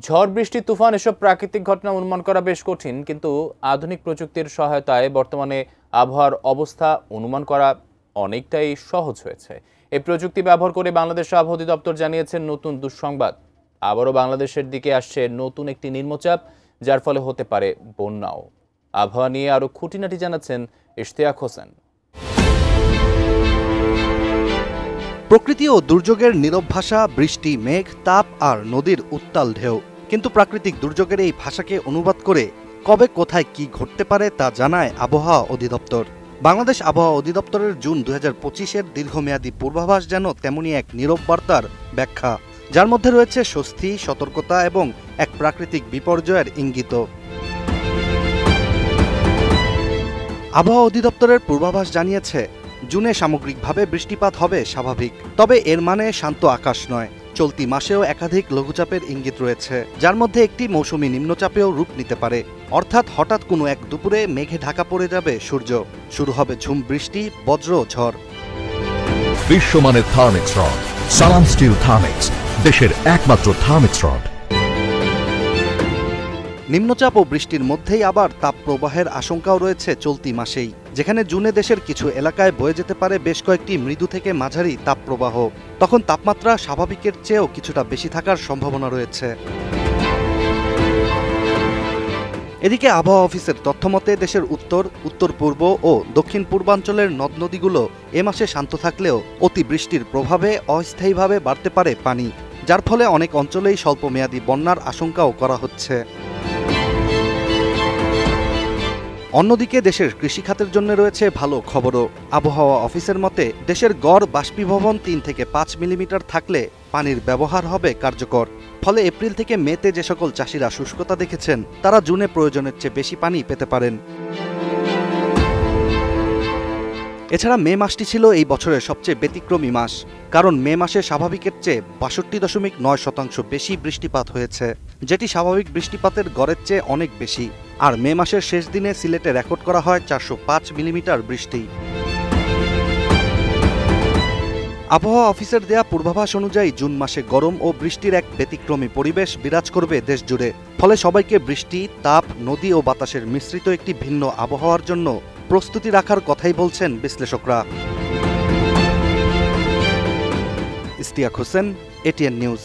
ঝড় বৃষ্টি তুফান এসব প্রাকৃতিক ঘটনা অনুমান করা বেশ কঠিন, কিন্তু আধুনিক প্রযুক্তির সহায়তায় বর্তমানে আবহাওয়ার অবস্থা অনুমান করা অনেকটাই সহজ হয়েছে। এই প্রযুক্তি ব্যবহার করে বাংলাদেশ আবহাওয়া অধিদপ্তর জানিয়েছেন নতুন দুঃসংবাদ। আবারও বাংলাদেশের দিকে আসছে নতুন একটি নিম্নচাপ, যার ফলে হতে পারে বন্যাও। আবহাওয়া নিয়ে আরো খুঁটিনাটি জানাচ্ছেন ইশতিয়াক হোসেন। প্রকৃতি ও দুর্যোগের নীরব ভাষা, বৃষ্টি, মেঘ, তাপ আর নদীর উত্তাল ঢেউ। কিন্তু প্রাকৃতিক দুর্যোগের এই ভাষাকে অনুবাদ করে কবে কোথায় কি ঘটতে পারে তা জানায় আবহাওয়া অধিদপ্তর। বাংলাদেশ আবহাওয়া অধিদপ্তরের জুন 2025-এর দীর্ঘমেয়াদী পূর্বাভাস যেন তেমনই এক নীরব বার্তার ব্যাখ্যা, যার মধ্যে রয়েছে স্বস্তি, সতর্কতা এবং এক প্রাকৃতিক বিপর্যয়ের ইঙ্গিত। আবহাওয়া অধিদপ্তরের পূর্বাভাস জানিয়েছে, জুনে সামগ্রিকভাবে বৃষ্টিপাত হবে স্বাভাবিক, তবে এর মানে শান্ত আকাশ নয়। চলতি মাসেও একাধিক লঘুচাপের ইঙ্গিত রয়েছে, যার মধ্যে একটি মৌসুমী নিম্নচাপেও রূপ নিতে পারে। অর্থাৎ হঠাৎ কোনো এক দুপুরে মেঘে ঢাকা পড়ে যাবে সূর্য, শুরু হবে ঝুম বৃষ্টি, বজ্র, ঝড়। বিশ্বমানের থার্মিক্স রড, সালাম স্টিল থার্মিক্স, দেশের একমাত্র থার্মিক্স রড। নিম্নচাপ ও বৃষ্টির মধ্যেই আবার তাপপ্রবাহের আশঙ্কাও রয়েছে চলতি মাসেই, যেখানে জুনে দেশের কিছু এলাকায় বয়ে যেতে পারে বেশ কয়েকটি মৃদু থেকে মাঝারি তাপপ্রবাহ। তখন তাপমাত্রা স্বাভাবিকের চেয়েও কিছুটা বেশি থাকার সম্ভাবনা রয়েছে। এদিকে আবহাওয়া অফিসের তথ্যমতে দেশের উত্তর, উত্তর পূর্ব ও দক্ষিণ পূর্বাঞ্চলের নদ নদীগুলো এ মাসে শান্ত থাকলেও অতিবৃষ্টির প্রভাবে অস্থায়ীভাবে বাড়তে পারে পানি, যার ফলে অনেক অঞ্চলেই স্বল্পমেয়াদী বন্যার আশঙ্কাও করা হচ্ছে। অন্যদিকে দেশের কৃষিখাতের জন্য রয়েছে ভালো খবরও। আবহাওয়া অফিসের মতে দেশের গড় বাষ্পীভবন 3 থেকে 5 মিলিমিটার থাকলে পানির ব্যবহার হবে কার্যকর। ফলে এপ্রিল থেকে মেতে যে সকল চাষিরা শুষ্কতা দেখেছেন, তারা জুনে প্রয়োজনের চেয়ে বেশি পানি পেতে পারেন। এছাড়া মে মাসটি ছিল এই বছরের সবচেয়ে ব্যতিক্রমী মাস, কারণ মে মাসে স্বাভাবিকের চেয়ে ৬২.৯% বেশি বৃষ্টিপাত হয়েছে, যেটি স্বাভাবিক বৃষ্টিপাতের গড়ের চেয়ে অনেক বেশি। আর মে মাসের শেষ দিনে সিলেটে রেকর্ড করা হয় ৪০৫ মিলিমিটার বৃষ্টি। আবহাওয়া অফিসের দেয়া পূর্বাভাস অনুযায়ী জুন মাসে গরম ও বৃষ্টির এক ব্যতিক্রমী পরিবেশ বিরাজ করবে দেশ জুড়ে। ফলে সবাইকে বৃষ্টি, তাপ, নদী ও বাতাসের মিশ্রিত একটি ভিন্ন আবহাওয়ার জন্য প্রস্তুতি রাখার কথাই বলছেন বিশ্লেষকরা। Ishtiaq Hossain, ATN news.